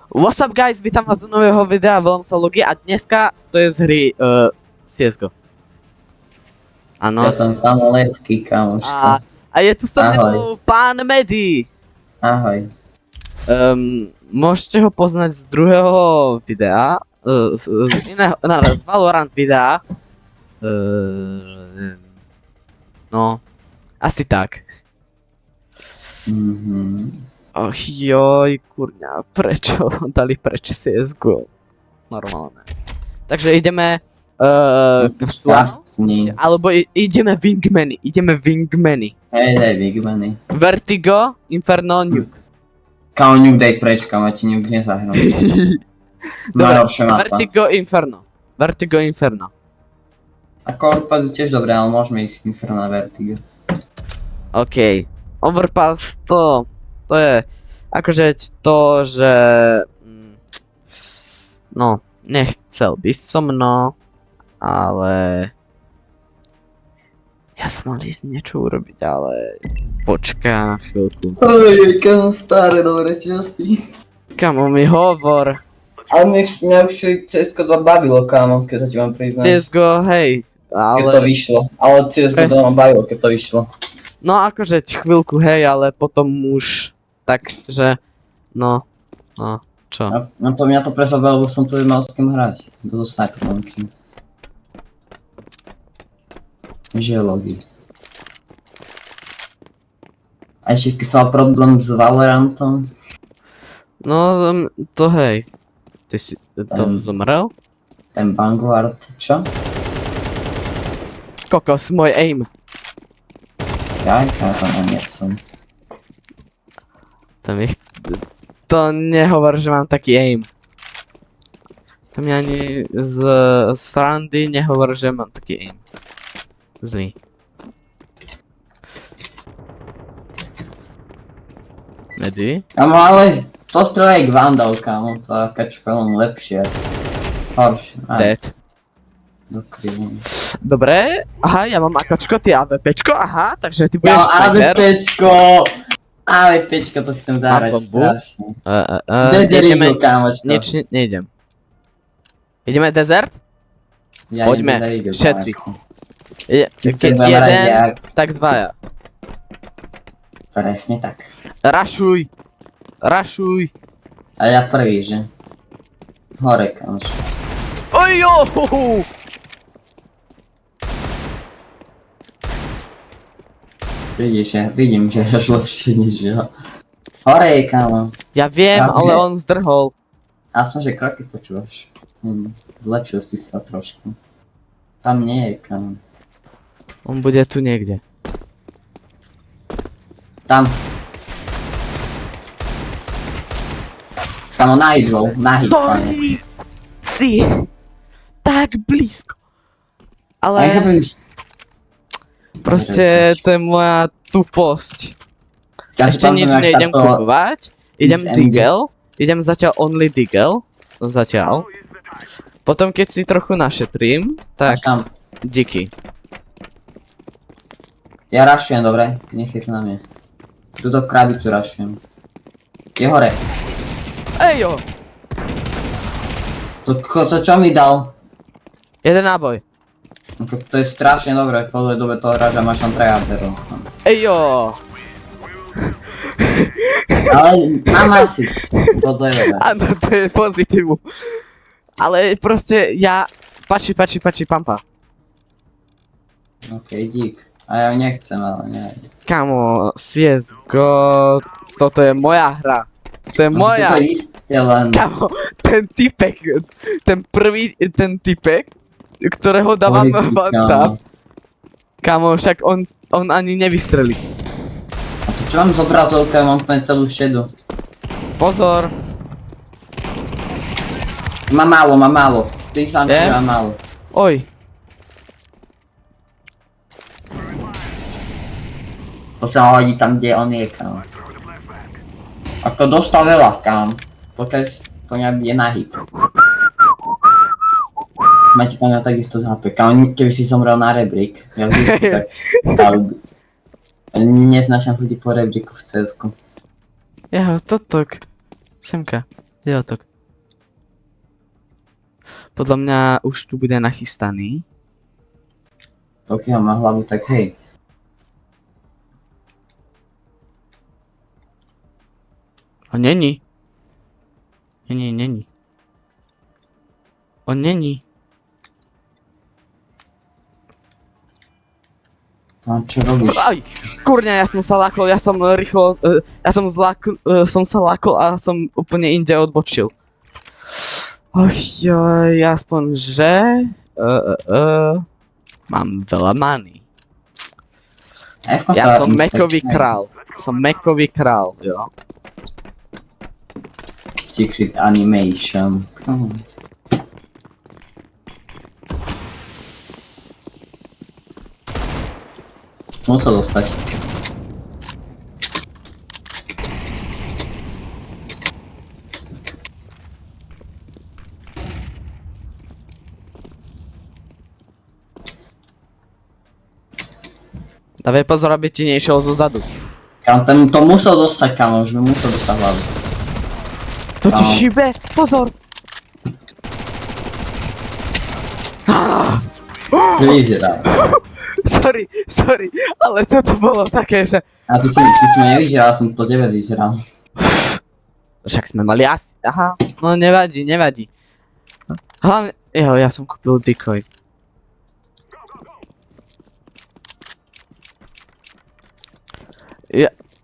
What's up guys, vítam vás do nového videa, volám sa Logi a dneska to je z hry CSGO. Áno. Ja som samoletky, kamoška. A je tu so mnou pán Medy. Ahoj. Môžete ho poznať z druhého videa, z iného, z Valorant videa. No, asi tak. Och joj, kurňa, prečo dali preč CSGO? Normálne. Takže ideme... alebo ideme wingmany, Hej, daj wingmany. Vertigo, Inferno, Nuke. Kámo, Nuke daj preč, kámo, ti Nuke nezahrám. Dobre, Najlepšia mapa. Vertigo, Inferno. A Overpass je tiež dobré, ale môžeme ísť Inferno na Vertigo. OK. Overpass to je akože to, že no, nechcel by som, no, ale ja som mal ísť niečo urobiť, ale počká chvíľku. Oj, kámo, staré, dobre, čo si? Kamo mi hovor. Ale mňa už CSGO bavilo, kámo, keď sa ti mám priznať. CSGO, hej, Keď to ale... vyšlo, ale CSGO to ma bavilo, keď to vyšlo. No akože chvíľku, hej, ale potom už tak, že no, čo? No to mňa to presabilo, lebo som tu mal s kým hrať. Budu sniper kým. Že Logi. A ešte keď som mal problém s Valorantom. No, to hej. Ty si tam zomrel? Ten Vanguard, čo? Kokos, môj aim. Ja tam nie som. To nehovor, že mám taký aim. To mi ani z srandy nehovor, že mám taký aim. Zlý. Medy? Kámo, ale to strelej k Vandal, kámo, to akačko len lepšie. Horšie. Dead. Do kriviny. Dobre, aha, ja mám AKčko, ty AVPčko, aha, takže ty budeš Ja, sniper. AVPčko, to si tam zahrať bombu? strašne. Ideme, Desert kámočko. nejdem. Ideme desert? Ja Poďme, idem Desert Eagle, všetci. kámočko. Keď budem hrať jeden, jak. tak dvaja. Presne tak. Rašuj! Rašuj! A ja prvý, že? Hore, kámočko. Ojo! Vidím, že je lepšie než ja. Hore je, kámo. Ja viem, Ja ale viem. on zdrhol. Aspoň, že kroky počúvaš. Zlepšil si sa trošku. Tam nie je, kámo. On bude tu niekde. Tam. Kámo, na hit pane. Si! Tak blízko. A ja Ale chápem, proste to je moja tuposť. ja si Ešte nič pamätám, jak nejdem táto- kupovať. Idem XM10. Deagle. Idem zatiaľ only Deagle. Zatiaľ. Potom keď si trochu našetrím, tak Až tam. díky. Ja rašujem, dobre? Nechyt na mne. Tuto krabicu rašujem. Je hore. Ejo! To čo mi dal? Jeden náboj. No to je strašne dobré, po dobe toho hráča máš tam tryharderov. Ejo! Ale mám asist. Podľa je dobré. Áno, to je pozitívum. Ale proste ja... Pači, pampa. OK, dík. A ja ju nechcem, ale nie. Kamo, CSGO... Toto je moja hra. To je moja. To isté len. Kamo, ten typek, ten typek, ktorého dávam vantap. Kamo, však on ani nevystrelí. A to čo mám z obrazovka, mám úplne celú šedu. Pozor. Má málo. Prísam si, má málo. Oj. To sa hodí tam, kde on je, kámo. Ako dostal veľa, kámo. Pokiaľ po mňa je na hit. Máte po mňa takisto z HP, kámo, keby si zomrel na rebrík. Ja vždy tak... Neznášam chodiť po rebríku v CS-ku. Jeho, totok. Semka. Jo, tak. Podľa mňa už tu bude nachystaný. Pokiaľ má hlavu, tak hej. On není. Není. On není. No čo robíš? Aj, kurňa, ja som sa lákol, ja som rýchlo, som sa lákol a som úplne inde odbočil. Ojoj, aspoň že... mám veľa many. Ja som mekový král. Som mekový král, jo. Secret animation. Musel dostať. Dávej pozor, aby ti nešiel zo zadu. Kam ten to musel dostať, kamo, už by musel dostať hlavu. To ti No. šíbe, pozor! Vyzeral. Sorry, ale toto bolo také, že... A ty si ma nevyžeral, som po tebe vyzeral. Však sme mali asi... Aha, no nevadí. Hlavne... Jo, ja som kúpil decoy.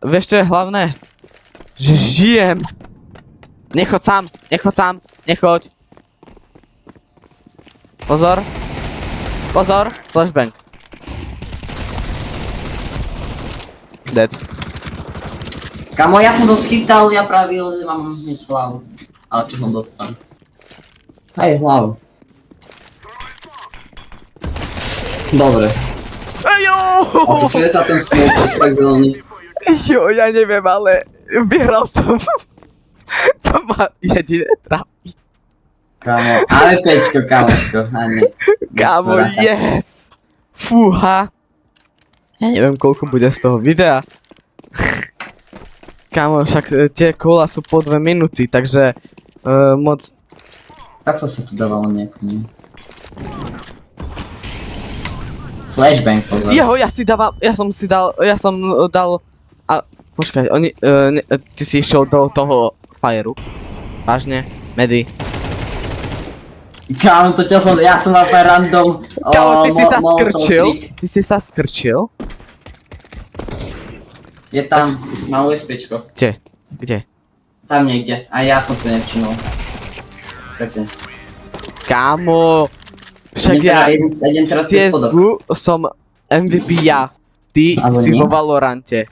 Vieš čo je hlavné? Že žijem! Nechoď sám! Pozor, flashbang. Dead. Kamo, ja som to schytal, ja pravil, že mám hneď hlavu. Ale čo som dostal? Hej, hlavu. Dobre. Ejo! A to čo je za ten smoke, čo tak zelený? Jo, ja neviem, ale vyhral som. To ma jedine trápi. Kamo, ale pečko, kamoško, a nie. Kámo, yes! Fúha. Ja neviem, koľko bude z toho videa. Kámo, však tie kola sú po 2 minúty, takže moc... Takto sa to dávalo nejako, nie? Flashbang, pozor. Jeho, ja som dal... A, počkaj, ty si išiel do toho fireu. Vážne, Medy. Kámo, to čo som, ja som na random... Kámo, ty si sa skrčil? Je tam, mám USPčko. Kde? Tam niekde, a ja som si nevšimol. Pekne. Kámo, však ja Idem teraz v cez spodok. CSGO som MVP ja, ty Ale si nie. vo Valorante.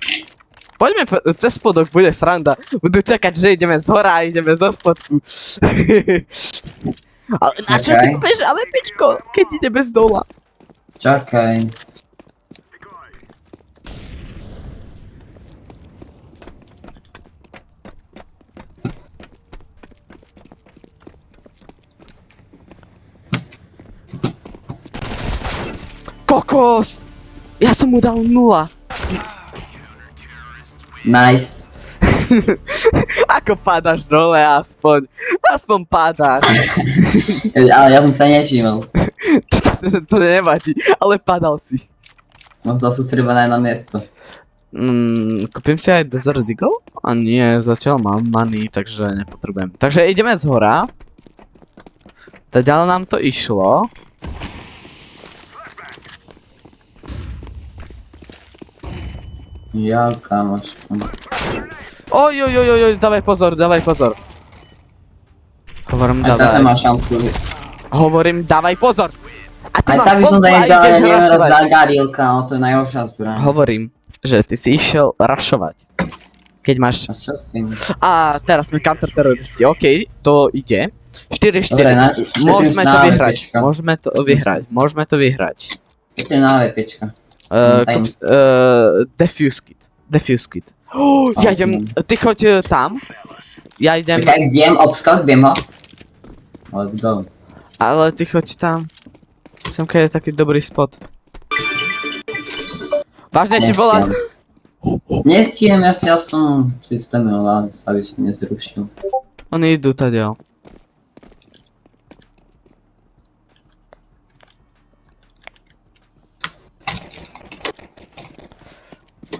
Poďme cez spodok, bude sranda. Budú čakať, že ideme z hora a ideme zo spodku. Ale na čo si Čakaj. kúpeš AWPčko, keď ideme z dola? Čakaj. Kokos! Ja som mu dal 0. Nice. Ako padáš dole aspoň. Aspoň padáš. Ale ja som sa nevšimol. To nevadí, ale padal si. Som sa sústredil na jedno miesto. Kúpim si aj Desert Eagle? A nie, zatiaľ mám money, takže nepotrebujem. Takže ideme z hora. Ďalej nám to išlo. Ja, kamoško. Ojojojojoj, dávaj pozor. Hovorím, Aj to sa dávaj. má šancu. Hovorím, dávaj pozor. A ty Aj máš tak by som bombu a dal, ja ideš neviem raz rašovať. zagaril, kámo, to je najhoršia zbraň. Hovorím, že ty si išiel rašovať. Keď máš... A čo s tým? A teraz sme counterteroristi, okej, to ide. 4-4. Dobre, Môžeme to na vyhrať, VPčka. môžeme to vyhrať. Šetrím na VPčka. Time. Defuse kit. Ja idem, ty choď tam. Ja idem, Čakaj, viem, obskok, viem ho. Let's go. ale ty choď tam. Som keď je taký dobrý spot. Vážne ti bola... Nestíjem, ja som systémil, aby sa nezrušil. Oni idú tady.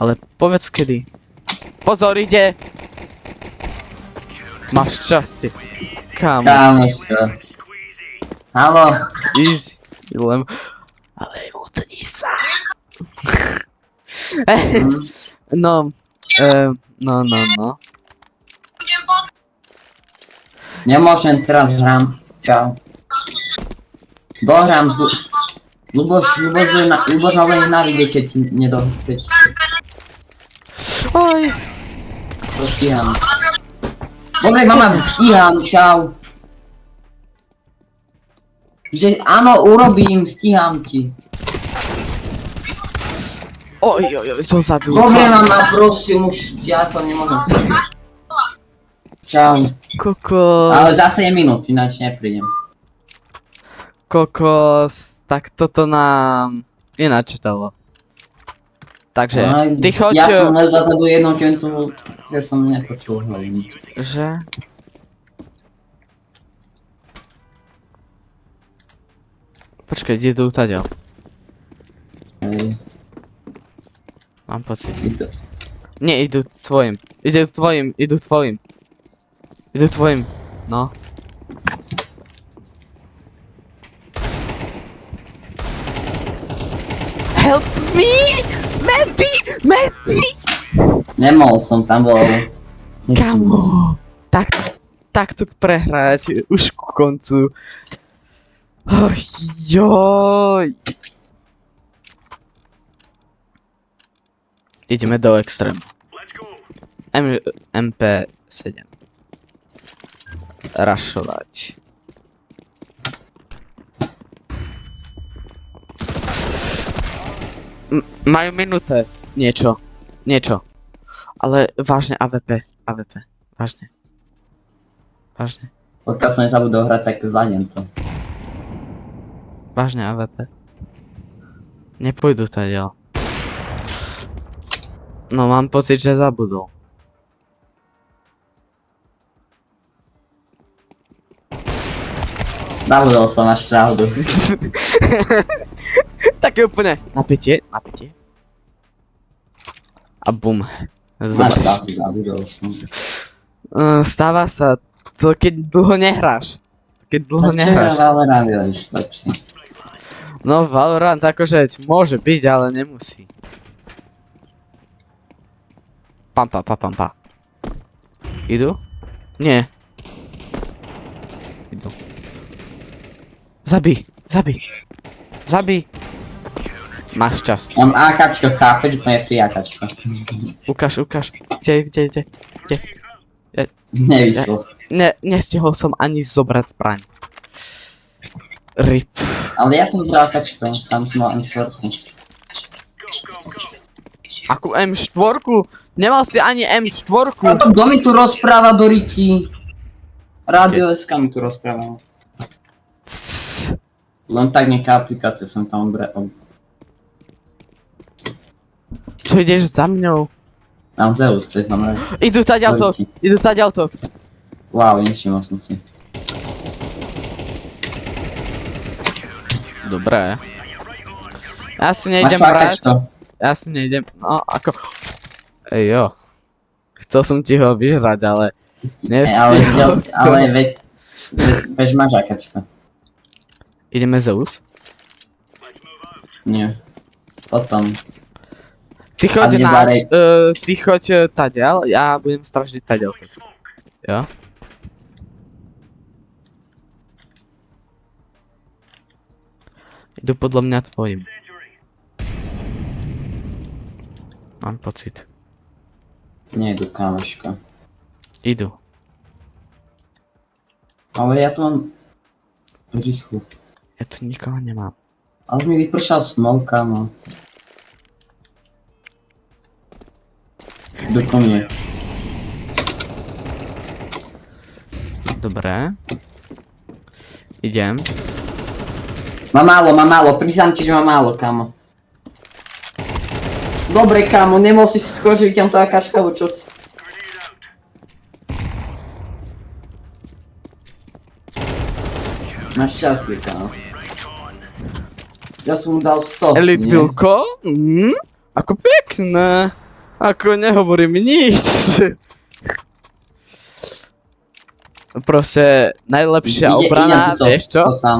Ale povedz kedy. Pozor, ide! Máš šťastie. Kámo, Kámoško. Halo. easy. Ale mutní sa. No, no. Nemôžem, teraz hrám. Čau. Dohrám z Luboš ma bude nenávidieť, keď keď Oj. to stíham. Dobre, mama, stíham, čau. Že áno, urobím, stíham ti. Oj, zozadu. Dobre, mama, prosím, už ja sa nemôžem stíhať. Čau. Kokos. Ale zase je minút, ináč neprídem. Kokos. Tak toto nám nenačítalo. Takže, ty choď... Ja som len zazadu jednou keventu, že som nepočul hlavne. Že? Počkaj, idú taďal. Hej, Mám pocit. idú. Nie, idú tvojim. Idú tvojim. No. Help me! Medy! Nemohol som, tam bol. Kamo! Takto prehrať už ku koncu. Oh, joj! Ideme do extrému. MP7. Rašovať. Majú minúte. Niečo. Ale vážne AVP. Vážne. Pokiaľ som nezabudol hrať, tak zvládnem to. Vážne AVP. Nepôjdu tady. No mám pocit, že zabudol. Zabudol som, máš pravdu. Také úplne. Napätie. A bum. Máš pravdu, zabudol som. Stáva sa to, keď dlho nehráš. Valorant je lepšie. No Valorant akože môže byť, ale nemusí. Pampa. Idú? Nie. Idú. Zabij. Máš šťastie. Mám AKčko, chápeš, to je free AKčko. Ukáž. Kde? Nevyšlo. Nestihol som ani zobrať zbraň. RIP. Ale ja som bral AKčko, tam som mal M4. Akú M4? Nemal si ani M4. Kto mi tu rozpráva do riti? Radio SK mi tu rozpráva. Len tak nejaká aplikácia som tam bral. Čo ideš za mňou? Tam Zeus, to je znamená. Idú tať auto. Wow, nevšimol som si. Dobré. Ja si nejdem Máš brať. AKčko? Ja si nejdem, no ako... Jo. Chcel som ti ho vyžrať, ale... Nestihol som. Ale veď máš AKčko. Ideme Zeus? Nie. Potom. Ty choď A náš, ty choď taďal, ja budem stražiť taďal. Jo? Idú podľa mňa tvojim. Mám pocit. Nejdu, kámoško. Idú. Ale ja tu mám... rýchlo. Ja tu nikoho nemám. Ale mi vypršal smol, kámo. Idú ko mne. Dobre. Idem. Má málo, priznám ti, že má málo, kámo. Dobre, kámo, nemohol si skôr, že vyťam to AKčka, alebo čo si... Máš šťastie, kámo. Ja som mu dal 100. Elite nie? Bilko? Ako pekné. Ako nehovorím nič. Proste najlepšia obrana, tuto, vieš čo? to tam.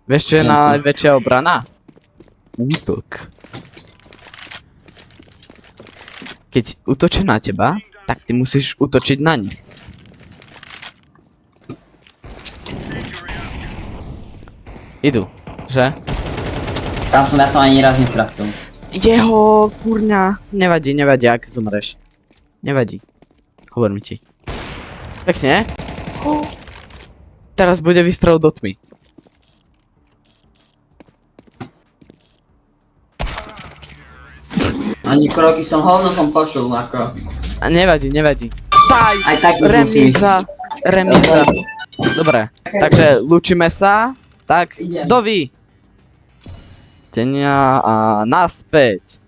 Vieš čo je Idem tu. najväčšia obrana? Útok. Keď útočia na teba, tak ty musíš útočiť na nich. Idú, že? Tam som ja som ani raz netrafil. Jeho, kurňa. Nevadí, ak zomreš. Nevadí. Hovorím ti. Pekne. Teraz bude vystrel do tmy. Ani kroky som hovno som počul, ako. A nevadí. Taj! Aj tak už musím ísť. Remíza. Dobre, takže lúčime sa. Tak, Idem. dovi. Tenia a naspäť.